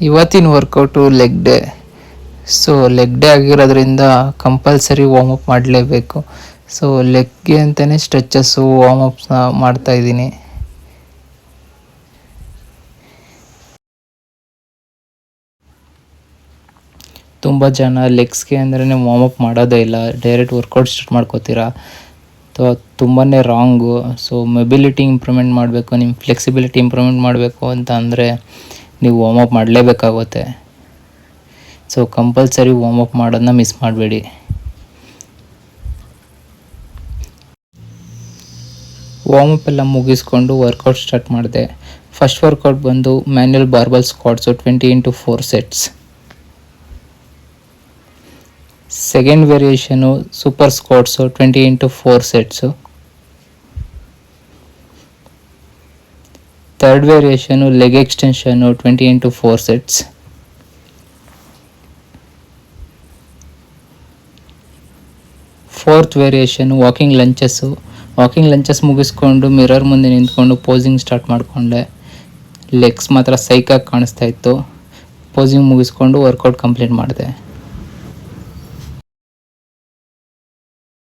ಇವತ್ತಿನ workout leg day. So leg day ಆಗಿರೋದ್ರಿಂದ compulsory warm up ಮಾಡಲೇಬೇಕು. ಸೊ ಲೆಗ್ಗೆ ಅಂತಲೇ ಸ್ಟ್ರೆಚಸ್ಸು ವಾರ್ಮಪ್ಸ್ನ ಮಾಡ್ತಾಯಿದ್ದೀನಿ. ತುಂಬ ಜನ ಲೆಗ್ಸ್ಗೆ ಅಂದ್ರೆ ವಾರ್ಮಪ್ ಮಾಡೋದೇ ಇಲ್ಲ, ಡೈರೆಕ್ಟ್ ವರ್ಕೌಟ್ ಸ್ಟಾರ್ಟ್ ಮಾಡ್ಕೋತೀರಾ. ತುಂಬಾ ರಾಂಗು. ಸೊ ಮೊಬಿಲಿಟಿ ಇಂಪ್ರೂವ್ಮೆಂಟ್ ಮಾಡಬೇಕು, ನಿಮ್ಮ ಫ್ಲೆಕ್ಸಿಬಿಲಿಟಿ ಇಂಪ್ರೂವ್ಮೆಂಟ್ ಮಾಡಬೇಕು ಅಂತ ಅಂದರೆ ನೀವು ವಾರ್ಮಪ್ ಮಾಡಲೇಬೇಕಾಗುತ್ತೆ. ಸೊ ಕಂಪಲ್ಸರಿ ವಾರ್ಮಪ್ ಮಾಡೋದನ್ನ ಮಿಸ್ ಮಾಡಬೇಡಿ. ವಾರ್ಮಪ್ ಎಲ್ಲ ಮುಗಿಸ್ಕೊಂಡು ವರ್ಕೌಟ್ ಸ್ಟಾರ್ಟ್ ಮಾಡಿದೆ. ಫಸ್ಟ್ ವರ್ಕೌಟ್ ಬಂದು manual barbell squats 20x4 sets. Second variation super squats 20x4 sets. Third variation leg extension 20x4 sets. Fourth variation walking lunges. Walking lunges ಮುಗಿಸ್ಕೊಂಡು mirror ಮುಂದೆ ನಿಂತ್ಕೊಂಡು posing start ಮಾಡಿಕೊಂಡೆ. Legs ಮಾತ್ರ ಸೈಕಾಗಿ ಕಾಣಿಸ್ತಾ ಇತ್ತು. Posing ಮುಗಿಸ್ಕೊಂಡು ವರ್ಕೌಟ್ ಕಂಪ್ಲೀಟ್ ಮಾಡಿದೆ.